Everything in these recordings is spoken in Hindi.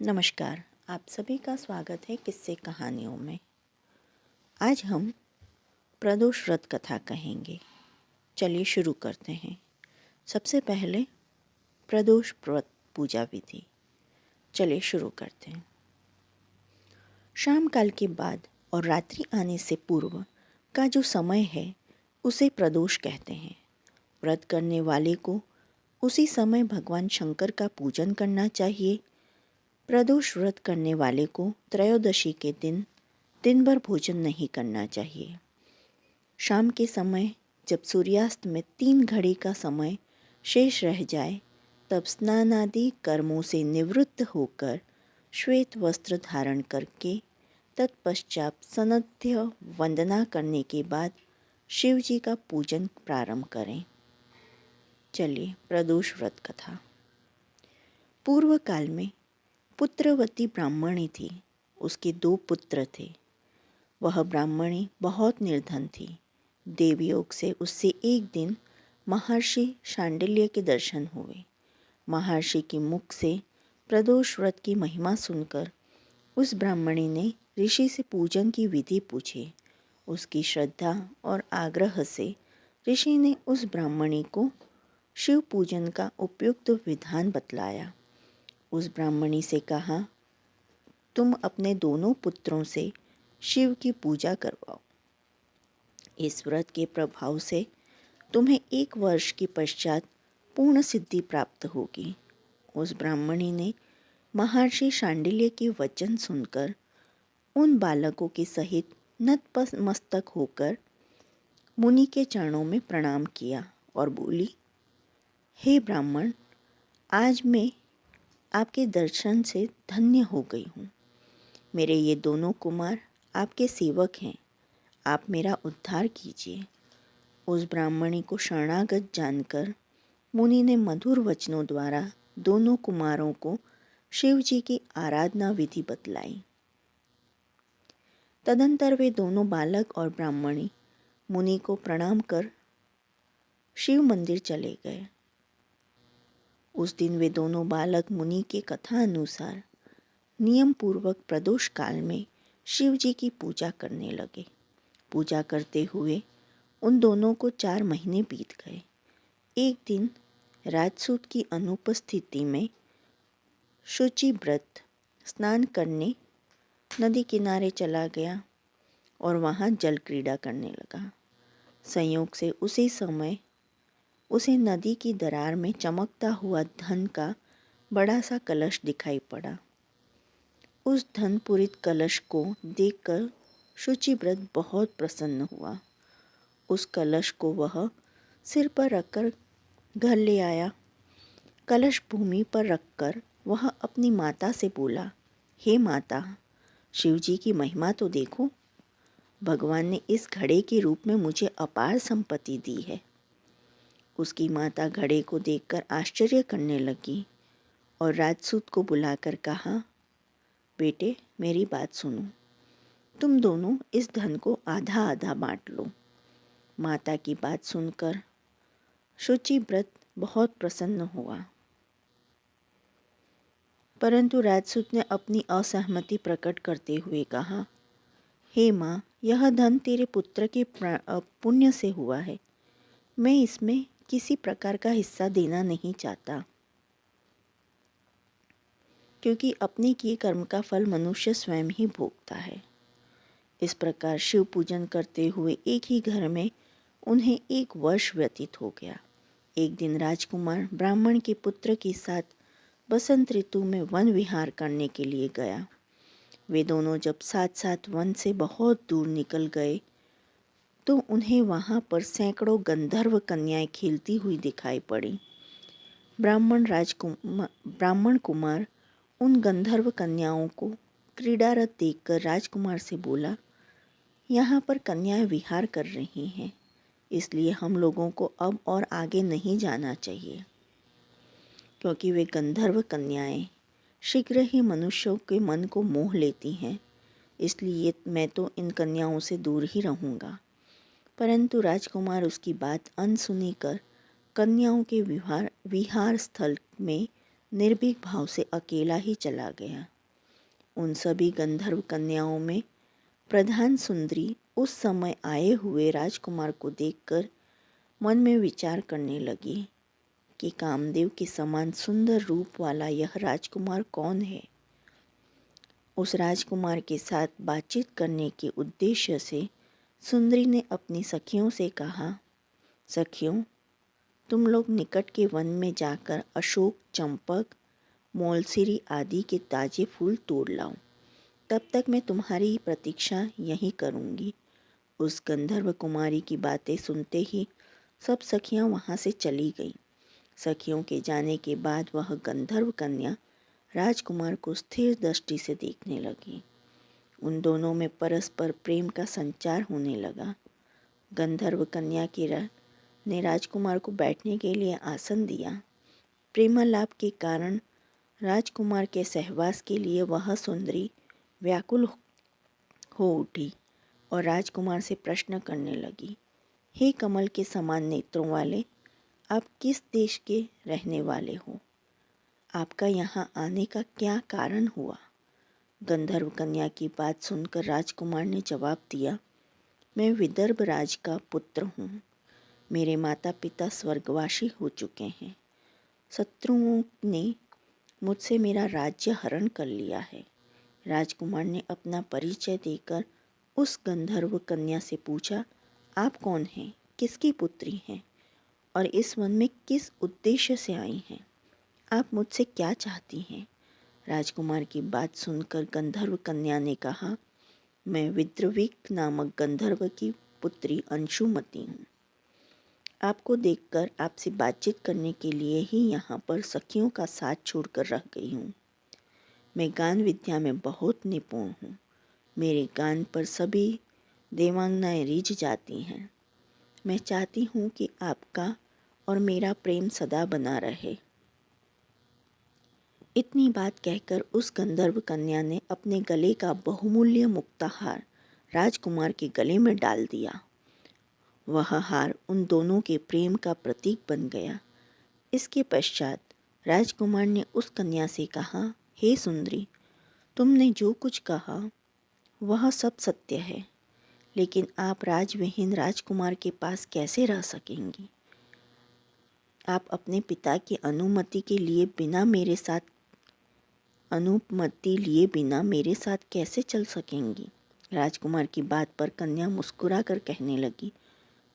नमस्कार। आप सभी का स्वागत है किस्से कहानियों में। आज हम प्रदोष व्रत कथा कहेंगे। चलिए शुरू करते हैं। सबसे पहले प्रदोष व्रत पूजा विधि। चलिए शुरू करते हैं। शाम काल के बाद और रात्रि आने से पूर्व का जो समय है उसे प्रदोष कहते हैं। व्रत करने वाले को उसी समय भगवान शंकर का पूजन करना चाहिए। प्रदोष व्रत करने वाले को त्रयोदशी के दिन भर भोजन नहीं करना चाहिए। शाम के समय जब सूर्यास्त में 3 घड़ी का समय शेष रह जाए तब स्नान आदि कर्मों से निवृत्त होकर श्वेत वस्त्र धारण करके तत्पश्चात सनध्य वंदना करने के बाद शिव जी का पूजन प्रारंभ करें। चलिए प्रदोष व्रत कथा। पूर्व काल में पुत्रवती ब्राह्मणी थी। उसके 2 पुत्र थे। वह ब्राह्मणी बहुत निर्धन थी। देवयोग से उससे एक दिन महर्षि शांडिल्य के दर्शन हुए। महर्षि के मुख से प्रदोष व्रत की महिमा सुनकर उस ब्राह्मणी ने ऋषि से पूजन की विधि पूछी। उसकी श्रद्धा और आग्रह से ऋषि ने उस ब्राह्मणी को शिव पूजन का उपयुक्त विधान बतलाया। उस ब्राह्मणी से कहा, तुम अपने दोनों पुत्रों से शिव की पूजा करवाओ। इस व्रत के प्रभाव से तुम्हें 1 वर्ष के पश्चात पूर्ण सिद्धि प्राप्त होगी। उस ब्राह्मणी ने महर्षि शांडिल्य के वचन सुनकर उन बालकों के सहित नतमस्तक होकर मुनि के चरणों में प्रणाम किया और बोली, हे ब्राह्मण, आज मैं आपके दर्शन से धन्य हो गई हूँ। मेरे ये दोनों कुमार आपके सेवक हैं। आप मेरा उद्धार कीजिए। उस ब्राह्मणी को शरणागत जानकर मुनि ने मधुर वचनों द्वारा दोनों कुमारों को शिव जी की आराधना विधि बतलाई। तदंतर वे दोनों बालक और ब्राह्मणी मुनि को प्रणाम कर शिव मंदिर चले गए। उस दिन वे दोनों बालक मुनि के कथा अनुसार नियम पूर्वक प्रदोष काल में शिव जी की पूजा करने लगे। पूजा करते हुए उन दोनों को 4 महीने बीत गए। एक दिन राजसूत की अनुपस्थिति में शुचिव्रत स्नान करने नदी किनारे चला गया और वहाँ जल क्रीड़ा करने लगा। संयोग से उसी समय उसे नदी की दरार में चमकता हुआ धन का बड़ा सा कलश दिखाई पड़ा। उस धनपूरित कलश को देखकर शुचिव्रत बहुत प्रसन्न हुआ। उस कलश को वह सिर पर रखकर घर ले आया। कलश भूमि पर रखकर वह अपनी माता से बोला, हे माता, शिवजी की महिमा तो देखो। भगवान ने इस घड़े के रूप में मुझे अपार संपत्ति दी है। उसकी माता घड़े को देखकर आश्चर्य करने लगी और राजसूत को बुलाकर कहा, बेटे, मेरी बात सुनो। तुम दोनों इस धन को आधा आधा बांट लो। माता की बात सुनकर शुचिव्रत बहुत प्रसन्न हुआ, परंतु राजसूत ने अपनी असहमति प्रकट करते हुए कहा, हे माँ, यह धन तेरे पुत्र के पुण्य से हुआ है। मैं इसमें किसी प्रकार का हिस्सा देना नहीं चाहता, क्योंकि अपने किए कर्म का फल मनुष्य स्वयं ही भोगता है। इस प्रकार शिव पूजन करते हुए एक ही घर में उन्हें 1 वर्ष व्यतीत हो गया। एक दिन राजकुमार ब्राह्मण के पुत्र के साथ बसंत ऋतु में वन विहार करने के लिए गया। वे दोनों जब साथ साथ वन से बहुत दूर निकल गए तो उन्हें वहाँ पर सैकड़ों गंधर्व कन्याएं खेलती हुई दिखाई पड़ी। ब्राह्मण कुमार उन गंधर्व कन्याओं को क्रीड़ारत देखकर राजकुमार से बोला, यहाँ पर कन्याएं विहार कर रही हैं, इसलिए हम लोगों को अब और आगे नहीं जाना चाहिए, क्योंकि वे गंधर्व कन्याएं शीघ्र ही मनुष्यों के मन को मोह लेती हैं। इसलिए मैं तो इन कन्याओं से दूर ही रहूँगा। परंतु राजकुमार उसकी बात अनसुनी कर कन्याओं के विहार स्थल में निर्भीक भाव से अकेला ही चला गया। उन सभी गंधर्व कन्याओं में प्रधान सुंदरी उस समय आए हुए राजकुमार को देखकर मन में विचार करने लगी कि कामदेव के समान सुंदर रूप वाला यह राजकुमार कौन है। उस राजकुमार के साथ बातचीत करने के उद्देश्य से सुंदरी ने अपनी सखियों से कहा, सखियों, तुम लोग निकट के वन में जाकर अशोक, चंपक, मोलसिरी आदि के ताजे फूल तोड़ लाओ। तब तक मैं तुम्हारी प्रतीक्षा यहीं करूँगी। उस गंधर्व कुमारी की बातें सुनते ही सब सखियाँ वहाँ से चली गईं। सखियों के जाने के बाद वह गंधर्व कन्या राजकुमार को स्थिर दृष्टि से देखने लगी। उन दोनों में परस्पर प्रेम का संचार होने लगा। गंधर्व कन्या ने राजकुमार को बैठने के लिए आसन दिया। प्रेमालाप के कारण राजकुमार के सहवास के लिए वह सुंदरी व्याकुल हो उठी और राजकुमार से प्रश्न करने लगी, हे कमल के समान नेत्रों वाले, आप किस देश के रहने वाले हो? आपका यहाँ आने का क्या कारण हुआ? गंधर्व कन्या की बात सुनकर राजकुमार ने जवाब दिया, मैं विदर्भ राज का पुत्र हूँ। मेरे माता पिता स्वर्गवासी हो चुके हैं। शत्रुओं ने मुझसे मेरा राज्य हरण कर लिया है। राजकुमार ने अपना परिचय देकर उस गंधर्व कन्या से पूछा, आप कौन हैं, किसकी पुत्री हैं और इस वन में किस उद्देश्य से आई हैं? आप मुझसे क्या चाहती हैं? राजकुमार की बात सुनकर गंधर्व कन्या ने कहा, मैं विद्रविक नामक गंधर्व की पुत्री अंशुमती हूँ। आपको देखकर आपसे बातचीत करने के लिए ही यहाँ पर सखियों का साथ छोड़कर रह गई हूँ। मैं गान विद्या में बहुत निपुण हूँ। मेरे गान पर सभी देवांगनाएं रीझ जाती हैं। मैं चाहती हूँ कि आपका और मेरा प्रेम सदा बना रहे। इतनी बात कहकर उस गंधर्व कन्या ने अपने गले का बहुमूल्य मुक्ताहार राजकुमार के गले में डाल दिया। वह हार उन दोनों के प्रेम का प्रतीक बन गया। इसके पश्चात राजकुमार ने उस कन्या से कहा, हे सुंदरी, तुमने जो कुछ कहा वह सब सत्य है, लेकिन आप राजविहीन राजकुमार के पास कैसे रह सकेंगी? आप अपने पिता की अनुमति लिए बिना मेरे साथ कैसे चल सकेंगी? राजकुमार की बात पर कन्या मुस्कुरा कर कहने लगी,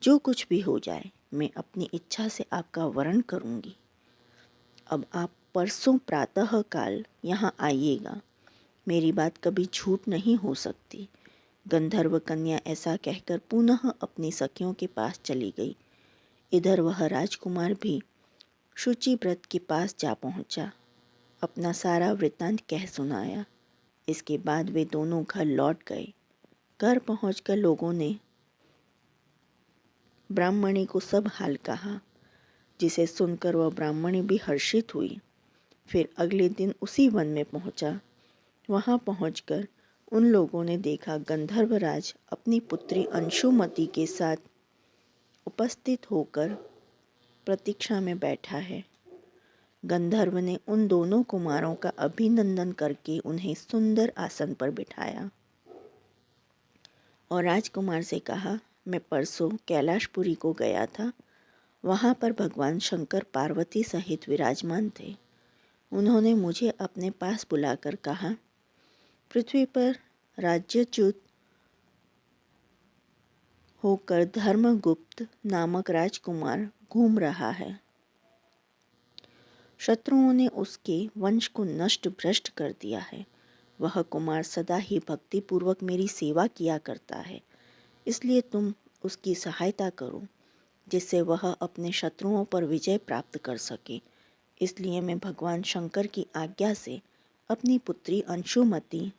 जो कुछ भी हो जाए, मैं अपनी इच्छा से आपका वरण करूंगी। अब आप परसों प्रातः काल यहाँ आइएगा। मेरी बात कभी झूठ नहीं हो सकती। गंधर्व कन्या ऐसा कहकर पुनः अपनी सखियों के पास चली गई। इधर वह राजकुमार भी शुचिव्रत के पास जा पहुंचा। अपना सारा वृत्तांत कह सुनाया। इसके बाद वे दोनों घर लौट गए। घर पहुंचकर लोगों ने ब्राह्मणी को सब हाल कहा, जिसे सुनकर वह ब्राह्मणी भी हर्षित हुई। फिर अगले दिन उसी वन में पहुंचा। वहां पहुंचकर उन लोगों ने देखा गंधर्वराज अपनी पुत्री अंशुमती के साथ उपस्थित होकर प्रतीक्षा में बैठा है। गंधर्व ने उन दोनों कुमारों का अभिनंदन करके उन्हें सुंदर आसन पर बिठाया और राजकुमार से कहा, मैं परसों कैलाशपुरी को गया था। वहाँ पर भगवान शंकर पार्वती सहित विराजमान थे। उन्होंने मुझे अपने पास बुलाकर कहा, पृथ्वी पर राज्यच्युत होकर धर्मगुप्त नामक राजकुमार घूम रहा है। शत्रुओं ने उसके वंश को नष्ट भ्रष्ट कर दिया है। वह कुमार सदा ही भक्तिपूर्वक मेरी सेवा किया करता है, इसलिए तुम उसकी सहायता करो, जिससे वह अपने शत्रुओं पर विजय प्राप्त कर सके। इसलिए मैं भगवान शंकर की आज्ञा से अपनी पुत्री अंशुमती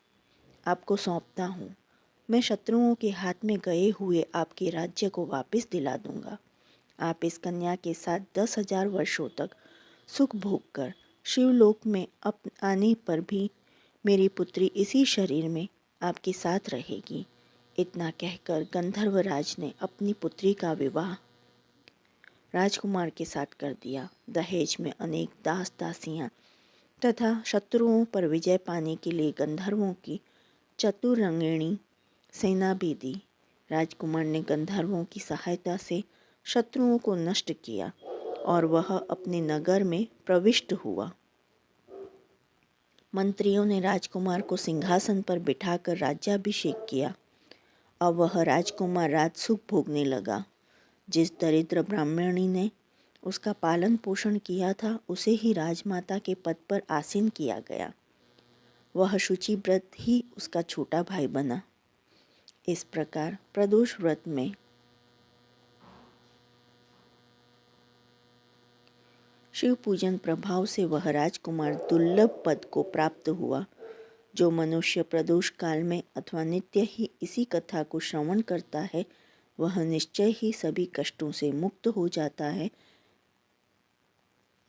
आपको सौंपता हूँ। मैं शत्रुओं के हाथ में गए हुए आपके राज्य को वापस दिला दूंगा। आप इस कन्या के साथ 10,000 वर्षों तक सुख भोग कर शिवलोक में आने पर भी मेरी पुत्री इसी शरीर में आपके साथ रहेगी। इतना कहकर गंधर्वराज ने अपनी पुत्री का विवाह राजकुमार के साथ कर दिया। दहेज में अनेक दास दासियां तथा शत्रुओं पर विजय पाने के लिए गंधर्वों की चतुरंगिणी सेना भी दी। राजकुमार ने गंधर्वों की सहायता से शत्रुओं को नष्ट किया और वह अपने नगर में प्रविष्ट हुआ। मंत्रियों ने राजकुमार को सिंहासन पर बिठाकर राज्याभिषेक किया। अब वह राजकुमार राजसुख भोगने लगा। जिस दरिद्र ब्राह्मणी ने उसका पालन पोषण किया था, उसे ही राजमाता के पद पर आसीन किया गया। वह शुचिव्रत ही उसका छोटा भाई बना। इस प्रकार प्रदोष व्रत में शिव पूजन प्रभाव से वह राजकुमार दुर्लभ पद को प्राप्त हुआ। जो मनुष्य प्रदोष काल में अथवा नित्य ही इसी कथा को श्रवण करता है, वह निश्चय ही सभी कष्टों से मुक्त हो जाता है।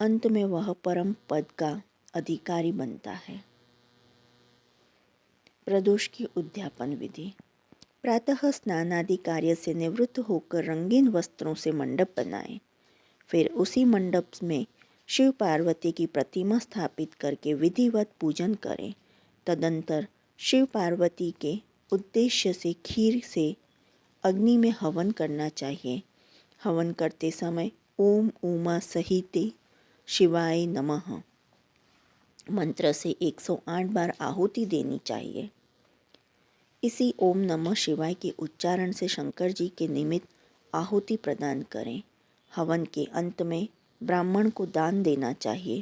अंत में वह परम पद का अधिकारी बनता है। प्रदोष की उद्यापन विधि। प्रातः स्नान आदि कार्य से निवृत्त होकर रंगीन वस्त्रों से मंडप बनाएं। फिर उसी मंडप में शिव पार्वती की प्रतिमा स्थापित करके विधिवत पूजन करें। तदंतर शिव पार्वती के उद्देश्य से खीर से अग्नि में हवन करना चाहिए। हवन करते समय ओम उमा सहिते शिवाय नमः मंत्र से 108 बार आहुति देनी चाहिए। इसी ओम नमः शिवाय के उच्चारण से शंकर जी के निमित्त आहुति प्रदान करें। हवन के अंत में ब्राह्मण को दान देना चाहिए।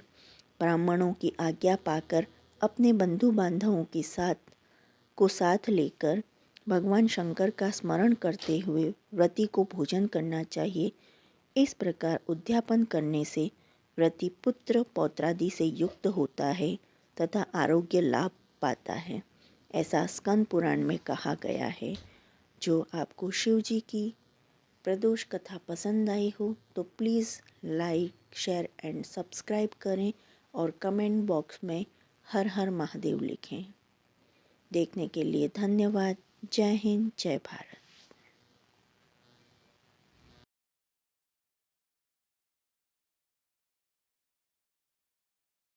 ब्राह्मणों की आज्ञा पाकर अपने बंधु बांधवों के साथ लेकर भगवान शंकर का स्मरण करते हुए व्रती को भोजन करना चाहिए। इस प्रकार उद्यापन करने से व्रती पुत्र पौत्रादि से युक्त होता है तथा आरोग्य लाभ पाता है। ऐसा स्कंद पुराण में कहा गया है। जो आपको शिव जी की प्रदोष कथा पसंद आई हो तो please like, share and subscribe करें और कमेंट बॉक्स में हर हर महादेव लिखें। देखने के लिए धन्यवाद। जय हिंद, जय भारत।